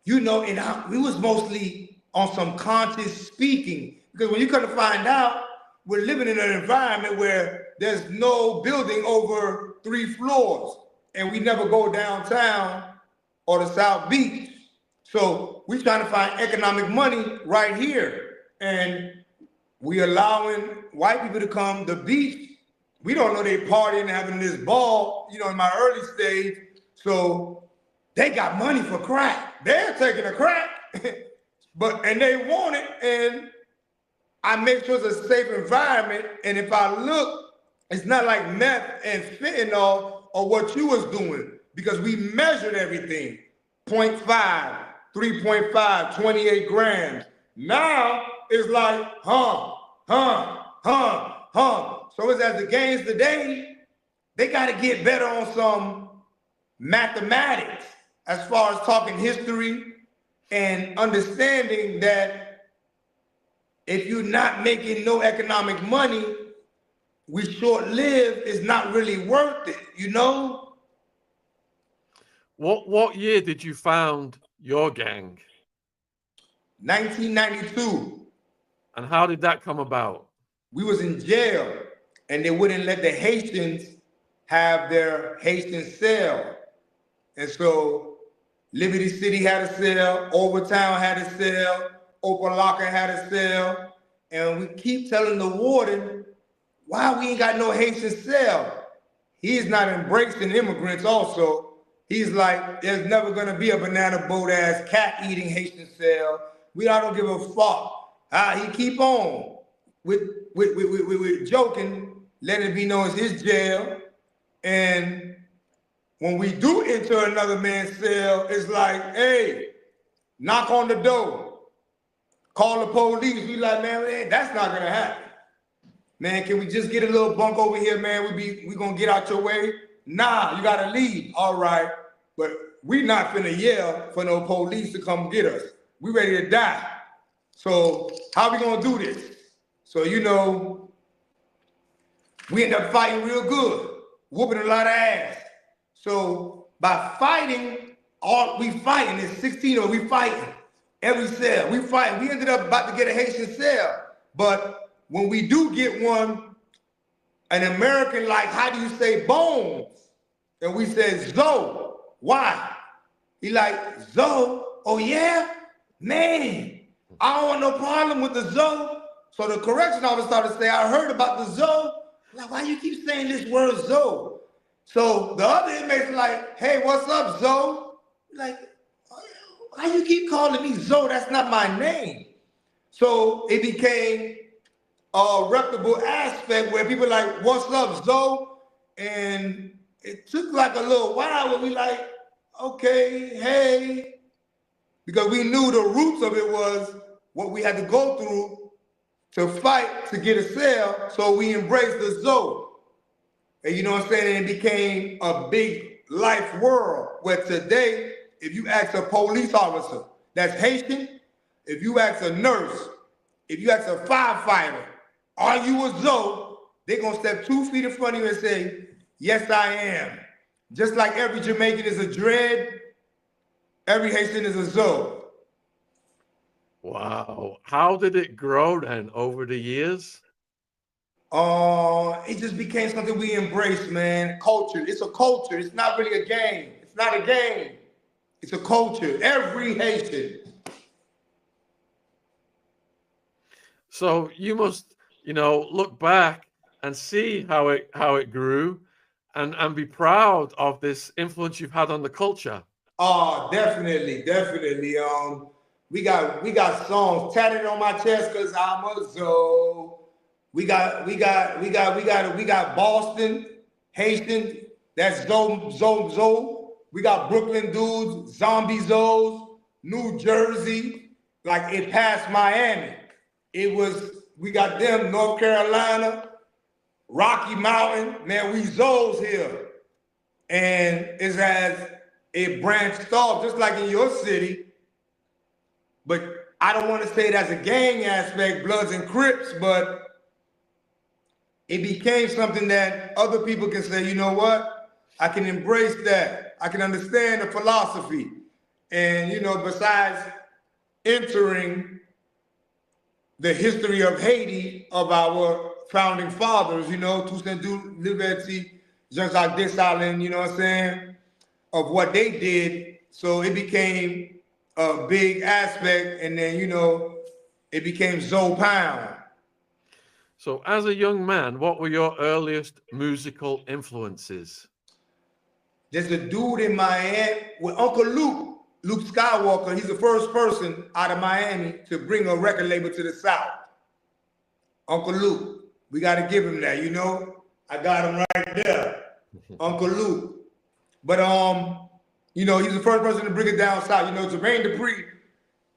you know, and we was mostly on some conscious speaking, because when you come to find out, we're living in an environment where there's no building over 3 floors, and we never go downtown or the South Beach. So we trying to find economic money right here, and we allowing white people to come to the beach. We don't know they partying and having this ball, you know, in my early stage. So they got money for crack. They're taking a crack, and they want it. And I make sure it's a safe environment. And if I look, it's not like meth and fentanyl or what you was doing, because we measured everything. 0.5, 3.5, 28 grams. Now it's like, huh. So it's as the games today, they got to get better on some mathematics as far as talking history and understanding that if you're not making no economic money, we short-lived is not really worth it, you know? What year did you found your gang? 1992. And how did that come about? We was in jail, and they wouldn't let the Haitians have their Haitian cell. And so Liberty City had a cell, Overtown had a cell, Opalaka had a cell, and we keep telling the warden, why we ain't got no Haitian cell? He's not embracing immigrants also. He's like, there's never gonna be a banana boat ass cat eating Haitian cell. I don't give a fuck. He keep on with joking, letting it be known as his jail. And when we do enter another man's cell, it's like, hey, knock on the door, call the police. We like, man, that's not gonna happen. Man, can we just get a little bunk over here, man? We gonna get out your way? Nah, you gotta leave. All right, but we not finna yell for no police to come get us. We ready to die. So how we gonna do this? So, you know, we end up fighting real good, whooping a lot of ass. So by fighting, all we fighting is 16 of us, we fighting every cell. We fighting. We ended up about to get a Haitian cell. But when we do get one, an American like, how do you say bones? And we said ZOE. Why? He like, ZOE? Oh yeah? Man, I don't want no problem with the ZOE. So the correction officer started to say, I heard about the ZOE. Like, why you keep saying this word ZOE? So the other inmates are like, hey, what's up, ZOE? Like, why you keep calling me ZOE? That's not my name. So it became a reputable aspect where people are like, what's up, ZOE? And it took like a little while where we like, okay, hey, because we knew the roots of it was what we had to go through to fight to get a cell, so we embraced the ZOE. And you know what I'm saying? And it became a big life world where today, if you ask a police officer that's Haitian, if you ask a nurse, if you ask a firefighter, are you a ZOE? They're gonna step 2 feet in front of you and say, yes, I am. Just like every Jamaican is a dread, every Haitian is a ZOE. Wow. How did it grow then over the years? It just became something we embraced, man. Culture. It's a culture. It's not really a game. It's not a game. It's a culture. Every Haitian. So you must, look back and see how it grew and be proud of this influence you've had on the culture. Oh, definitely. We got songs tatted on my chest because I'm a ZOE. We got Boston, Haitian, that's ZOE. We got Brooklyn dudes, Zombie Zoes, New Jersey, like it passed Miami. We got them, North Carolina, Rocky Mountain, man, we Zoes here. And it's as it branched off, just like in your city, but I don't want to say it as a gang aspect, Bloods and Crips, but it became something that other people can say, you know what? I can embrace that. I can understand the philosophy. And, besides entering the history of Haiti, of our founding fathers, Toussaint Liberty, Jean-Jacques Dessalines, you know what I'm saying, of what they did. So it became a big aspect, and then, it became ZOE Pound. So as a young man, what were your earliest musical influences? There's a dude in Miami with Uncle Luke Skywalker. He's the first person out of Miami to bring a record label to the South. Uncle Luke, we got to give him that, I got him right there, Uncle Luke. But he's the first person to bring it down south. Jermaine Dupri,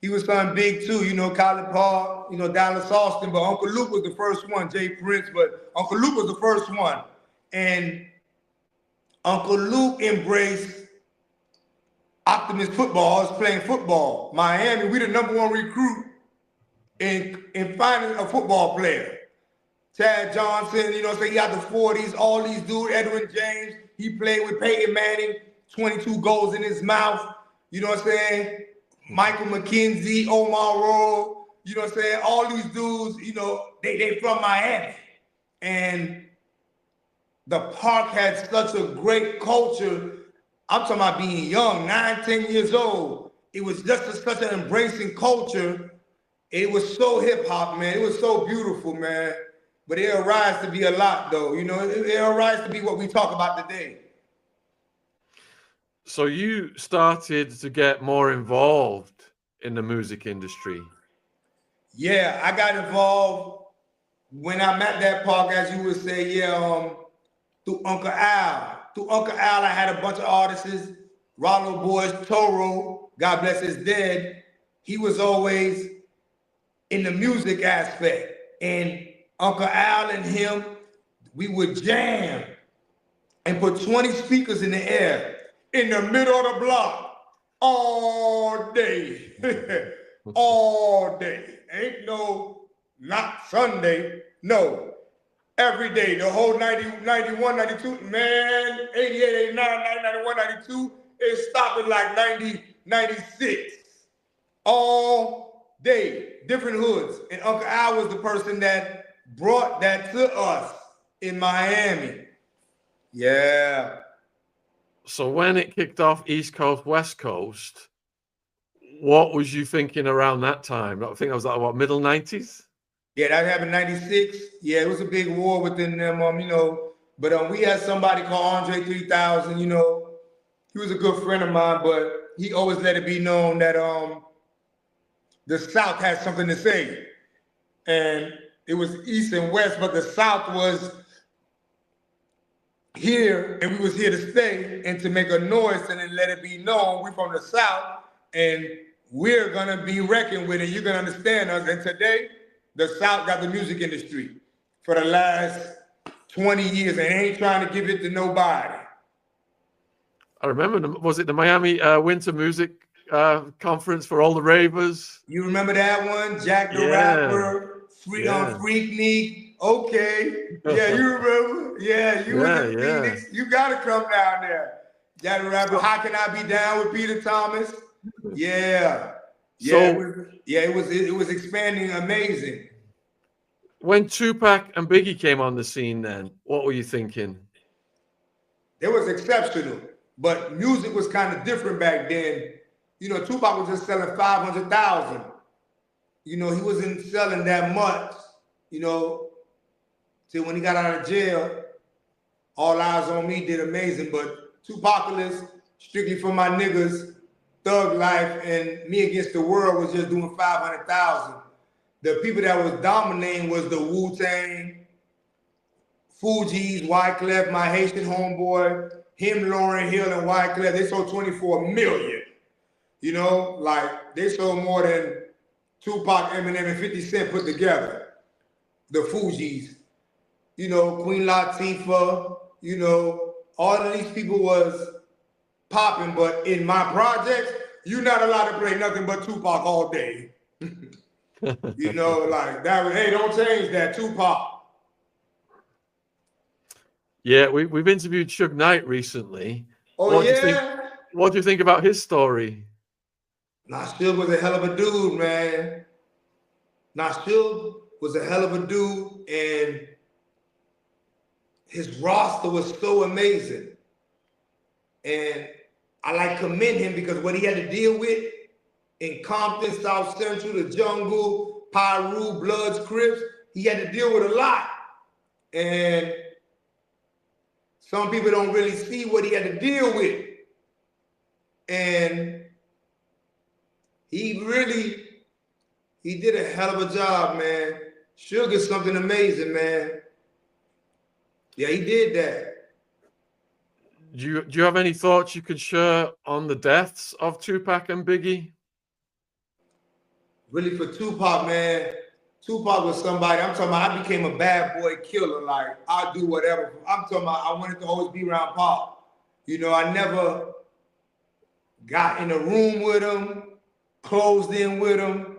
he was something big too. Colin Paul, Dallas Austin. But Uncle Luke was the first one. Jay Prince, but Uncle Luke was the first one, and Uncle Luke embraced optimist football. I was playing football. Miami, we the #1 recruit in finding a football player. Chad Johnson, he got the 40s, all these dudes, Edwin James, he played with Peyton Manning, 22 goals in his mouth, Michael McKenzie, Omar Rowe, all these dudes, they from Miami. And the park had such a great culture. I'm talking about being young, 9, 10 years old. It was just such an embracing culture. It was so hip hop, man. It was so beautiful, man. But it'll rise to be a lot, though. It'll rise to be what we talk about today. So you started to get more involved in the music industry. Yeah, I got involved when I'm at that park, as you would say, through Uncle Al. Through Uncle Al, I had a bunch of artists. Rollo Boys, Toro, God bless his dead. He was always in the music aspect. And Uncle Al and him, we would jam and put 20 speakers in the air in the middle of the block all day. All day. Ain't not Sunday, no. Every day, the whole 90, 91, 92, man, 88, 89, 90, 91, 92, it stopped at like 90, 96. All day, different hoods. And Uncle Al was the person that brought that to us in Miami. Yeah. So when it kicked off East Coast, West Coast, what was you thinking around that time? I think I was like, what, middle 90s? Yeah, that happened in 96. Yeah, it was a big war within them, But we had somebody called Andre 3000, he was a good friend of mine, but he always let it be known that the South had something to say. And it was East and West, but the South was here, and we was here to stay and to make a noise and then let it be known we from the South, and we're gonna be reckoned with it. You're gonna understand us. And today, the South got the music industry for the last 20 years and ain't trying to give it to nobody. I remember, was it the Miami Winter Music Conference for all the ravers? You remember that one? Jack the Rapper, Freaknik. Okay. Yeah, you remember? Yeah, you was in Phoenix. You gotta come down there. Jack the Rapper, How Can I Be Down with Peter Thomas? Yeah. It was expanding amazing. When Tupac and Biggie came on the scene then, what were you thinking? It was exceptional, but music was kind of different back then. Tupac was just selling 500,000. He wasn't selling that much, till when he got out of jail. All Eyes on Me did amazing, but Tupacalypse, strictly for my niggas, Thug Life, and Me Against the World was just doing 500,000. The people that was dominating was the Wu-Tang, Fugees, Wyclef, my Haitian homeboy, him, Lauryn Hill, and Wyclef. They sold 24 million. They sold more than Tupac, Eminem, and 50 Cent put together. The Fugees, Queen Latifah, all of these people was popping, but in my projects, you're not allowed to play nothing but Tupac all day. That. Hey, don't change that, Tupac. Yeah, we've interviewed Suge Knight recently. Oh, what do you think about his story? Nah, Suge was a hell of a dude, man. Nah, Suge was a hell of a dude, and his roster was so amazing. And I like commend him because what he had to deal with in Compton, South Central, the Jungle, Pyru, Bloods, Crips, he had to deal with a lot. And some people don't really see what he had to deal with. And he did a hell of a job, man. Sugar's something amazing, man. Yeah, he did that. Do you have any thoughts you could share on the deaths of Tupac and Biggie? Really for Tupac, man. Tupac was somebody, I'm talking about I became a bad boy killer. Like, I'll do whatever. I'm talking about I wanted to always be around Pop. You know, I never got in a room with him, closed in with him,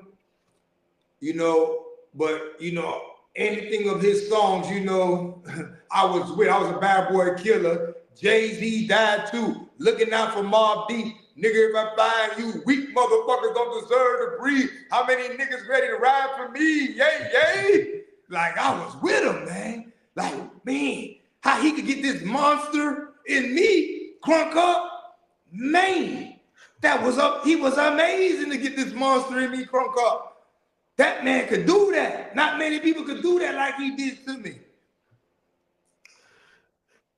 you know, but, you know, anything of his songs, you know, I was a bad boy killer. Jay-Z died too. Looking out for Mobb Deep. Nigga, if I find you weak motherfuckers don't deserve to breathe. How many niggas ready to ride for me? Yay, yay. Like, I was with him, man. Like, man, how he could get this monster in me, crunk up, man. That was up. He was amazing to get this monster in me, crunk up. That man could do that. Not many people could do that like he did to me.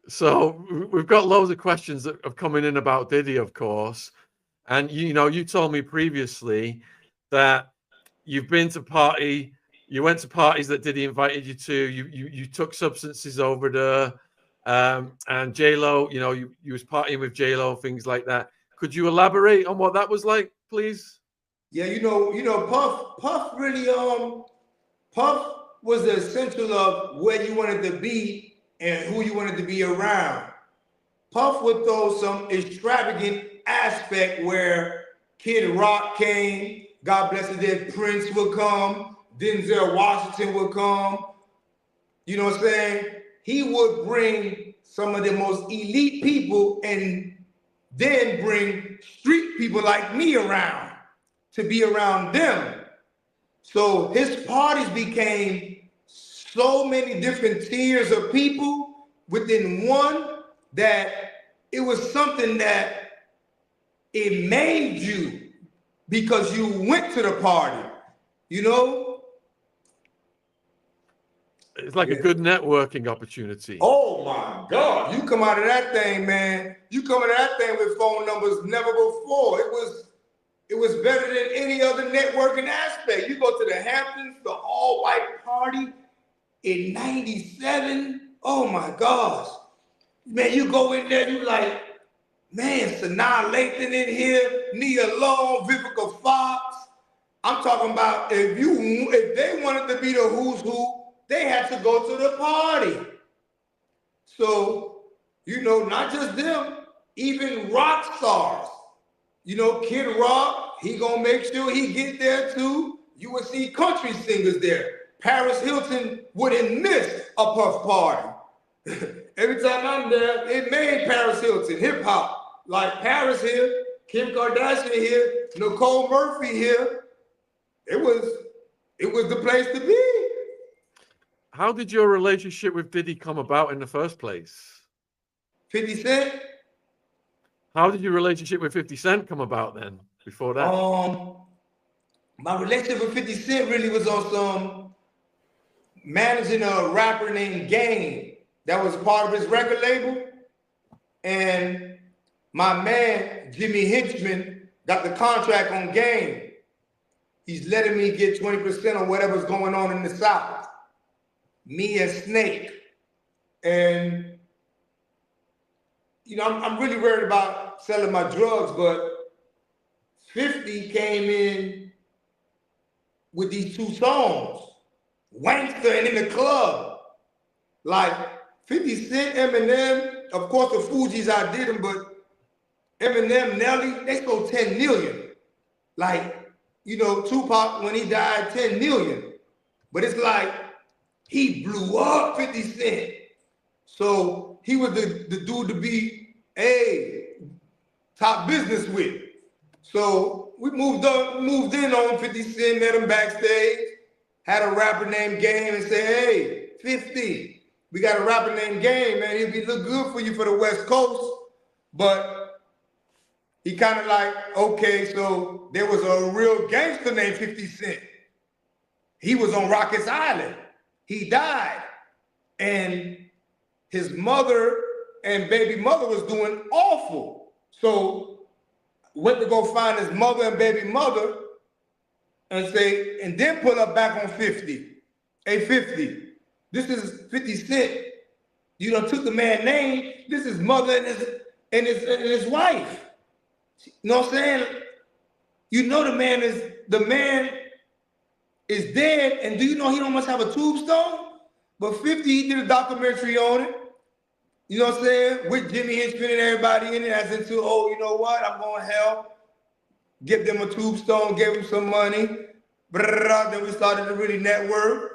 So we've got loads of questions that have coming in about Diddy, of course. And you know, you told me previously that you went to parties that Diddy invited you to. You took substances over there, and J-Lo, you know, you was partying with J-Lo, things like that. Could you elaborate on what that was like, please? Yeah, you know, Puff really, Puff was the essential of where you wanted to be and who you wanted to be around. Puff would throw some extravagant aspect where Kid Rock came, God bless his dead, Prince would come, Denzel Washington would come. You know what I'm saying? He would bring some of the most elite people and then bring street people like me around to be around them. So his parties became so many different tiers of people within one that it was something that it made you because you went to the party, you know? It's like a good networking opportunity. Oh my God. You come out of that thing, man. You come out of that thing with phone numbers never before. It was better than any other networking aspect. You go to the Hamptons, the all-white party in 97. Oh my gosh. Man, you go in there, you like, man, Sanaa Lathan in here, Nia Long, Vivica Fox. I'm talking about if they wanted to be the who's who, they had to go to the party. So, you know, not just them, even rock stars. You know, Kid Rock, he gonna make sure he get there too. You would see country singers there. Paris Hilton wouldn't miss a Puff party. Every time I'm there, it made Paris Hilton hip hop. Like Paris here, Kim Kardashian here, Nicole Murphy here. It was the place to be. How did your relationship with Diddy come about in the first place? 50 Cent? How did your relationship with 50 Cent come about then, before that? My relationship with 50 Cent really was on some managing a rapper named Game that was part of his record label. And my man, Jimmy Hinchman, got the contract on Game. He's letting me get 20% on whatever's going on in the South. Me and Snake. And, you know, I'm really worried about selling my drugs, but 50 came in with these two songs, Wankster and In the Club. Like 50 Cent, Eminem, of course the Fugees I did them, but Eminem, Nelly, they sold 10 million. Like, you know, Tupac, when he died, 10 million. But it's like, he blew up 50 Cent. So he was the dude to be, top business with. So we moved in on 50 Cent, met him backstage, had a rapper named Game and said, hey, 50, we got a rapper named Game, man. He'll look good for you for the West Coast. But he kind of like, okay, so there was a real gangster named 50 Cent. He was on Rockets Island. He died. And his mother and baby mother was doing awful. So went to go find his mother and baby mother and say, and then pull up back on 50. Hey, 50, this is 50 Cent. You done took the man's name. This is mother and his wife. You know what I'm saying? You know the man is dead, and do you know he don't must have a tombstone? But 50, he did a documentary on it. You know what I'm saying? With Jimmy Hinchman and everybody in it, as into, oh, you know what? I'm going to help. Give them a tombstone, gave them some money. Then we started to really network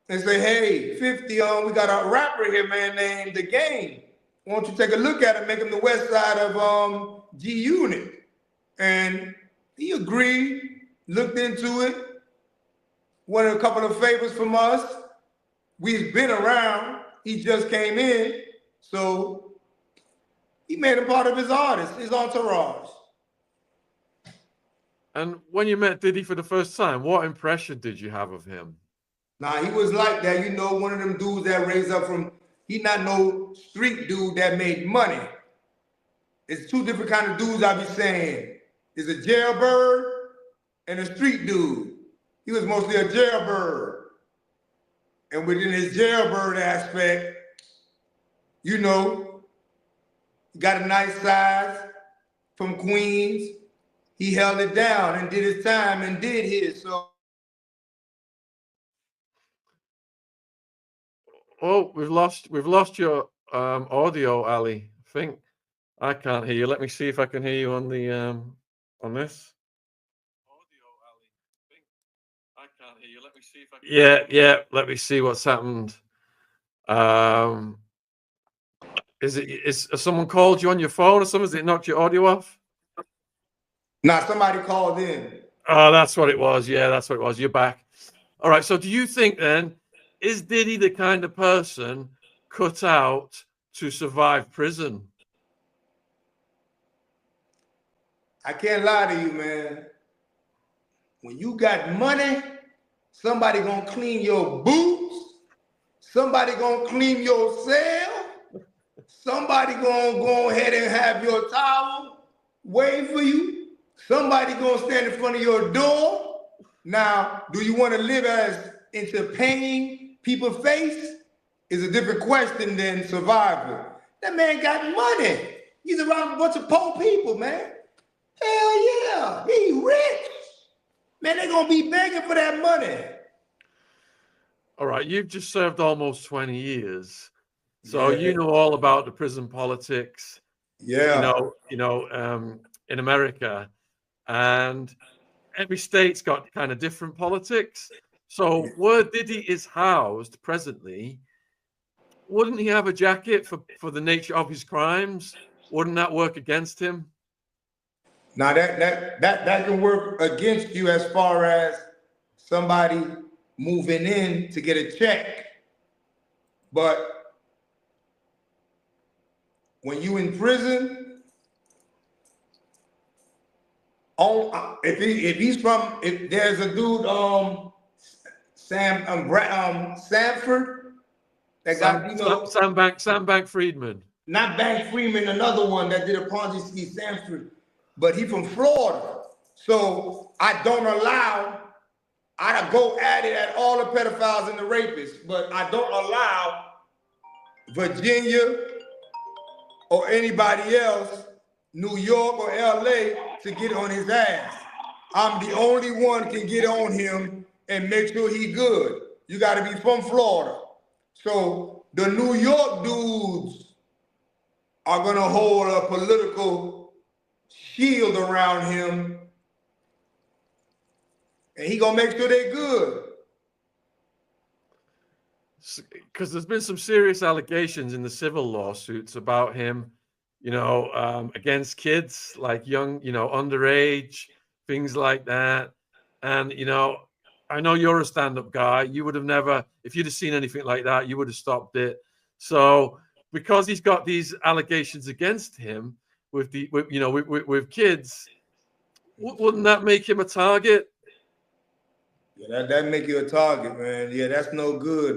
and say, hey, 50, we got a rapper here, man, named The Game. Why don't you take a look at it, make him the west side of G Unit? And he agreed, looked into it, wanted a couple of favors from us. We've been around. He just came in. So he made him part of his artist, his entourage. And when you met Diddy for the first time, what impression did you have of him? Nah, he was like that. You know, one of them dudes that raised up from, he not no street dude that made money. It's two different kind of dudes I be saying. There's a jailbird and a street dude. He was mostly a jailbird. And within his jailbird aspect, you know, he got a nice size from Queens. He held it down and did his time and did his. So. Oh, we've lost your audio, Ali. I think I can't hear you. Let me see if I can hear you on the on this. Audio, Ali. I think I can't hear you. Let me see if I can. Yeah. Let me see what's happened. Is someone called you on your phone or something? Has it knocked your audio off? Nah, somebody called in. Oh, that's what it was. Yeah, that's what it was. You're back. All right. So do you think then, is Diddy the kind of person cut out to survive prison? I can't lie to you, man. When you got money, somebody gonna clean your boots. Somebody gonna clean your cell. Somebody gonna go ahead and have your towel wait for you. Somebody gonna stand in front of your door. Now, do you want to live as into paying people's face? Is a different question than survival. That man got money. He's around a bunch of poor people, man. Hell yeah, he rich. Man, they're gonna be begging for that money. All right, you've just served almost 20 years. So you know all about the prison politics. Yeah. In America. And every state's got kind of different politics. So where Diddy is housed presently, wouldn't he have a jacket for the nature of his crimes? Wouldn't that work against him? Now that can work against you as far as somebody moving in to get a check. But when you in prison, if there's a dude Sanford that got Sam Bankman-Fried. Not Bankman-Fried, another one that did a Ponzi scheme, Sanford, but he from Florida. So I go at it at all the pedophiles and the rapists, but I don't allow Virginia or anybody else, New York or LA, to get on his ass. I'm the only one can get on him and make sure he good. You gotta be from Florida. So the New York dudes are gonna hold a political shield around him, and he gonna make sure they're good. Because there's been some serious allegations in the civil lawsuits about him, against kids, like young, underage, things like that. And you know, I know you're a stand-up guy. You would have never, if you'd have seen anything like that, you would have stopped it. So because he's got these allegations against him with with kids, wouldn't that make him a target? Yeah, that make you a target, man. Yeah, that's no good.